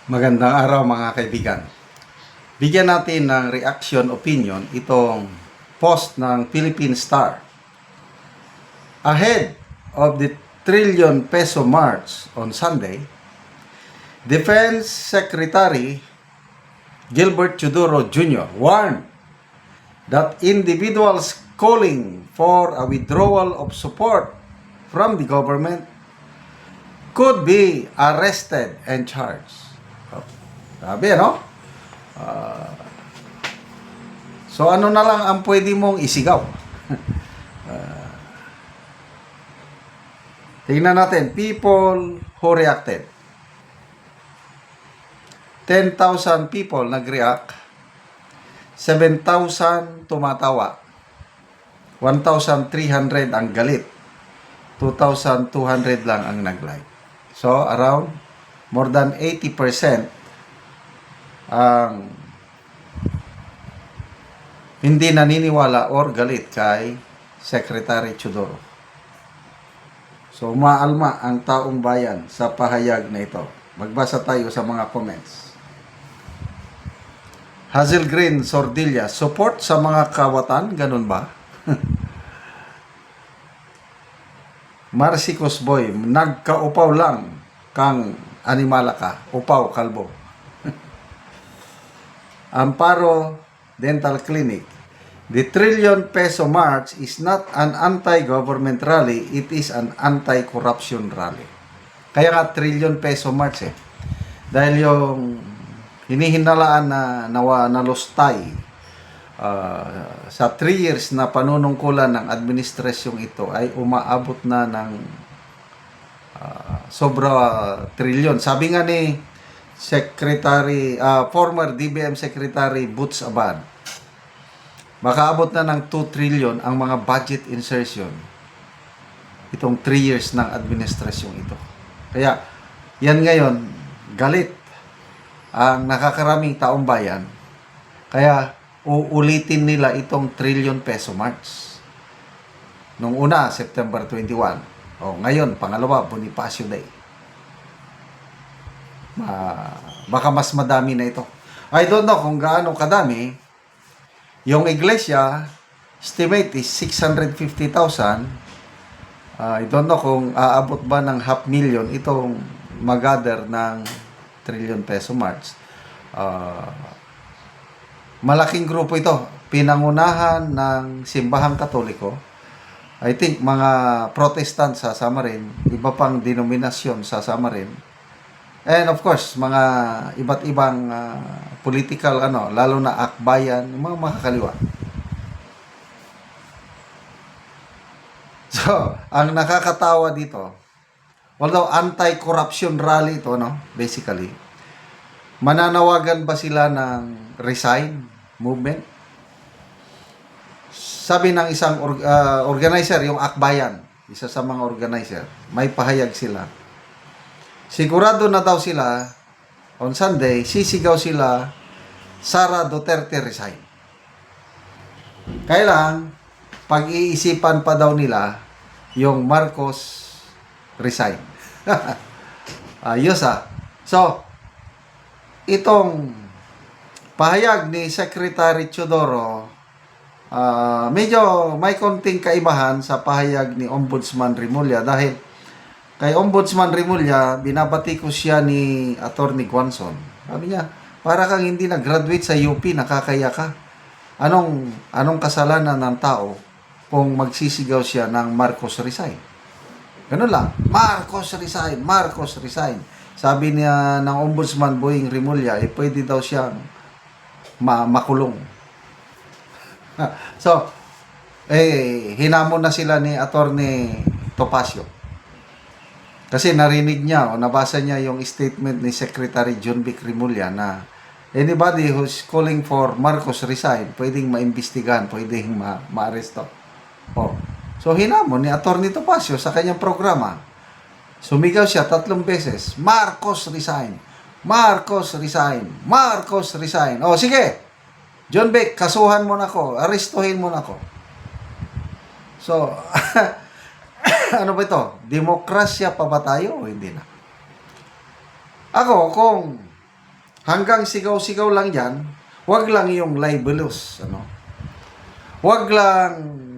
Magandang araw mga kaibigan. Bigyan natin ng reaction opinion itong post ng Philippine Star. Ahead of the trillion peso march on Sunday, Defense Secretary Gilbert Teodoro Jr. warned that individuals calling for a withdrawal of support from the government could be arrested and charged. Sabi, no? So, ano na lang ang pwede mong isigaw? Tingnan natin, people who reacted. 10,000 people nag-react. 7,000 tumatawa. 1,300 ang galit. 2,200 lang ang nag-like. So, around more than 80% ang hindi naniniwala or galit kay Secretary Teodoro. So, maalma ang taong bayan sa pahayag na ito. Magbasa tayo sa mga comments. Hazel Green Sordilla, support sa mga kawatan, ganun ba? Marcy Cosboy, nagkaupaw lang kang animala ka, upaw, kalbo. Amparo Dental Clinic, the trillion peso march is not an anti-government rally, it is an anti-corruption rally. Kaya nga trillion peso march eh. Dahil yung hinihinalaan na nalustay sa 3 years na panunungkulan ng administrasyong ito ay umaabot na ng sobra trillion. Sabi nga ni former DBM Secretary Butch Abad, makaabot na ng 2 trillion ang mga budget insertion itong 3 years ng administrasyong ito. Kaya, yan ngayon, galit ang nakakaraming taong bayan. Kaya, uulitin nila itong trillion peso march. Nung una, September 21. O, ngayon, pangalawa, Bonifacio Day. Baka mas madami na ito. I don't know kung gaano kadami. Yung iglesia, estimate is 650,000. I don't know kung aabot ba ng 500,000 itong mag-gather ng trillion peso march. Malaking grupo ito. Pinangunahan ng simbahang Katoliko. I think mga Protestant sasama rin. Iba pang denominasyon sasama rin. And of course, mga iba't ibang political, lalo na akbayan, mga makakaliwa. So, ang nakakatawa dito, although anti-corruption rally ito, basically, mananawagan ba sila ng resign movement? Sabi ng isang organizer, yung akbayan, isa sa mga organizer, may pahayag sila. Sigurado na daw sila, on Sunday, sisigaw sila, Sara Duterte resign. Kailang, pag-iisipan pa daw nila, yung Marcos resign. Ayos So, itong pahayag ni Secretary Teodoro, medyo may konting kaibahan sa pahayag ni Ombudsman Remulla dahil kay Ombudsman Remulla, binabati ko siya ni Attorney Guanzon. Sabi niya, para kang hindi nag-graduate sa UP, nakakaya ka. Anong kasalanan ng tao kung magsisigaw siya ng Marcos resign? Ganun lang. Marcos resign, Marcos resign. Sabi niya ng Ombudsman Boying Remulla, pwede daw siyang makulong. So, hinamon na sila ni Attorney Topacio. Kasi narinig niya o nabasa niya yung statement ni Secretary John Vic Remulla na anybody who's calling for Marcos resign, pwedeng maimbestigahan, pwedeng ma-aresto. So hinamon ni Attorney Topacio sa kanyang programa. Sumigaw siya 3 beses, Marcos resign, Marcos resign, Marcos resign. Sige, John Vic, kasuhan mo na ako, arestuhin mo na ako. So, ano ba ito? Demokrasya pa ba tayo o hindi na? Ako, kung hanggang sigaw-sigaw lang yan, wag lang yung libelous, ano? Wag lang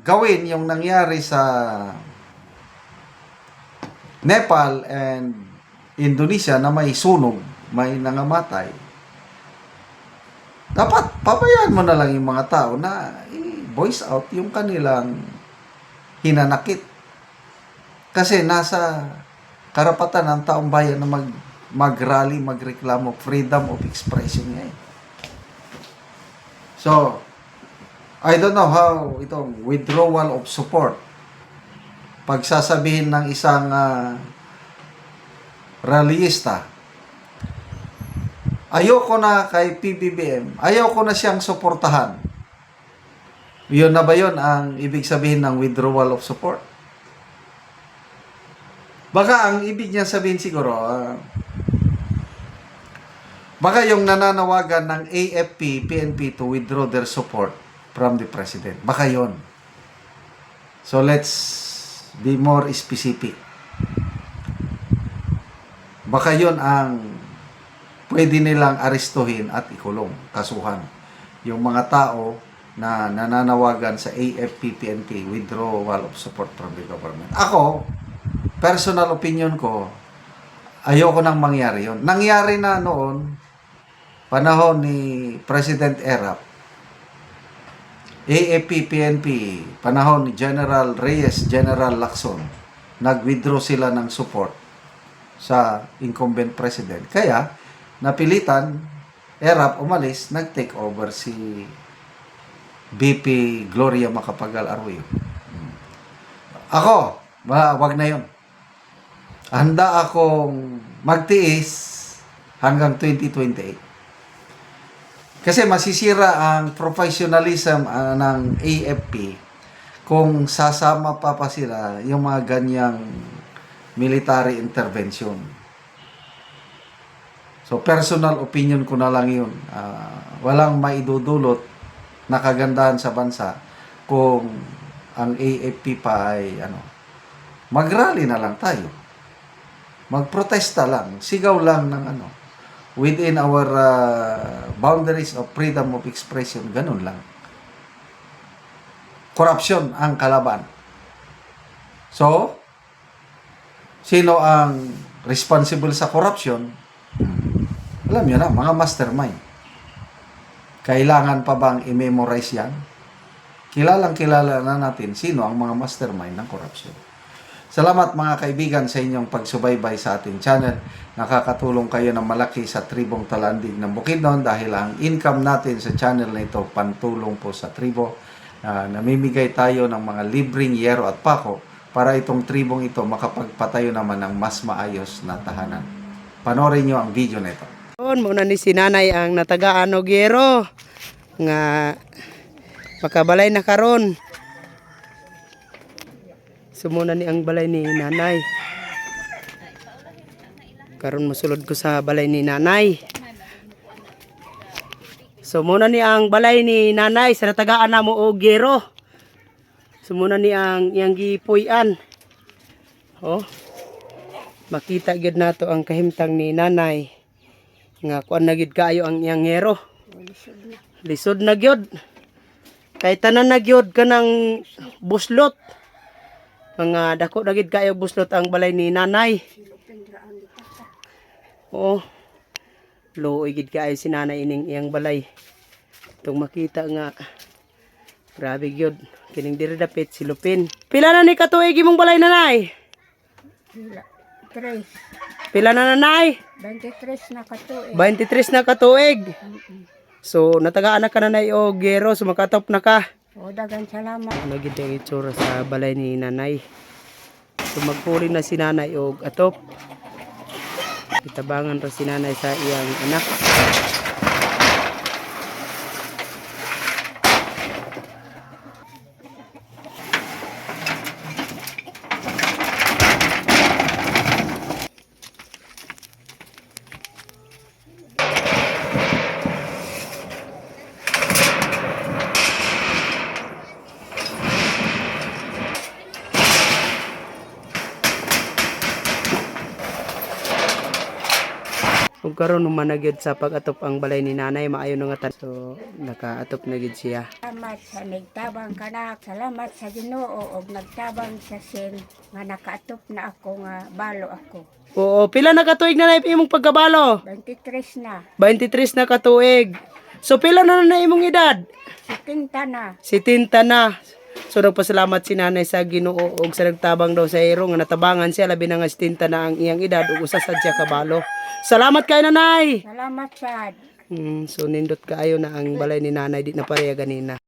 gawin yung nangyari sa Nepal and Indonesia na may sunog, may nangamatay. Dapat pabayaan mo na lang yung mga tao na i-voice out yung kanilang hinanakit. Kasi nasa karapatan ng taong bayan na mag-rally, magreklamo, freedom of expression niya eh. So, I don't know how itong withdrawal of support, pagsasabihin ng isang rallyista, ayoko na kay PBBM, ayoko na siyang suportahan. Yun na ba yun ang ibig sabihin ng withdrawal of support? Baka ang ibig niya sabihin siguro, baka yung nananawagan ng AFP, PNP to withdraw their support from the President. Baka yun. So let's be more specific. Baka yun ang pwede nilang arestuhin at ikulong, kasuhan. Yung mga tao na nananawagan sa AFP, PNP, withdrawal of support from the government. Ako, personal opinion ko, ayoko nang mangyari yun. Nangyari na noon, panahon ni President Erap, AFP, PNP, panahon ni General Reyes, General Lacson, nag-withdraw sila ng support sa incumbent president. Kaya, napilitan, Erap umalis, nag-take over si BP Gloria Macapagal Arroyo. Ako, wag na yun. Handa akong magtiis hanggang 2028. Kasi masisira ang professionalism ng AFP kung sasama pa sila yung mga ganyang military intervention. So, personal opinion ko na lang yun. Walang maidudulot na kagandahan sa bansa kung ang AFP pa ay mag-rally na lang tayo. Magprotesta lang. Sigaw lang ng within our boundaries of freedom of expression, ganun lang. Corruption ang kalaban. So, sino ang responsible sa corruption? Alam nyo na, mga mastermind. Kailangan pa bang i-memorize yan? Kilalang-kilala na natin sino ang mga mastermind ng corruption. Salamat mga kaibigan sa inyong pagsubaybay sa ating channel. Nakakatulong kayo ng malaki sa tribong Talandig ng Bukidnon dahil ang income natin sa channel na ito pantulong po sa tribo. Namimigay tayo ng mga libreng yero at pako para itong tribong ito makapagpatayo naman ng mas maayos na tahanan. Panoorin nyo ang video na ito. Muna ni sinanay ang natagaan og yero nga makabalay na karon. Sumuna ni ang balay ni nanay. Karon mosulod ko sa balay ni nanay. Sumuna ni ang balay ni nanay sa natagaan namo og yero. Sumuna ni ang iyang gipuy-an. Oh. Makita gyud nato ang kahimtang ni nanay. Nga kuan na gyud kaayo ang iyang yero. Lisod na gyud. Kay tanan na gyud kanang buslot. Mga dako na gyud kaayo buslot ang balay ni nanay. Oh. Luoy gyud kaayo si nanay ining iyang balay. Itong makita nga grabe gyud. Kining diri dapit si Lupin. Pila na ni katuig imong balay nanay? Pila na nanay? 23 na katuig. 23 na katuig. So natagaan na ka nanay og gero, so makatop na ka. O, dagan salamat. Ano gid ang itsura sa balay ni nanay. So magpuli na si nanay og atop. Itabangan ra si nanay sa iyang anak. Kung karon humanagyod sa pag-atop ang balay ni nanay maayo nga tan. So nakaatop na gid siya. Salamat sa nagtabang kanak. Salamat sa Ginoo og nagtabang sa sin nga nakaatop na ako nga balo ako. Oo, pila na katuig nanay imong pagkabalo? 23 na. 23 na katuig. So pila na imong edad? 70 na. 70 na. So nagpasalamat si nanay sa Ginoo og sa nagtabang daw sa iro nga natabangan siya labi na nga 70 na ang iyang edad ug usa sad siya kabalo. Salamat kay nanay. Salamat sad. So nindot kaayo na ang balay ni nanay di na pareha ganina.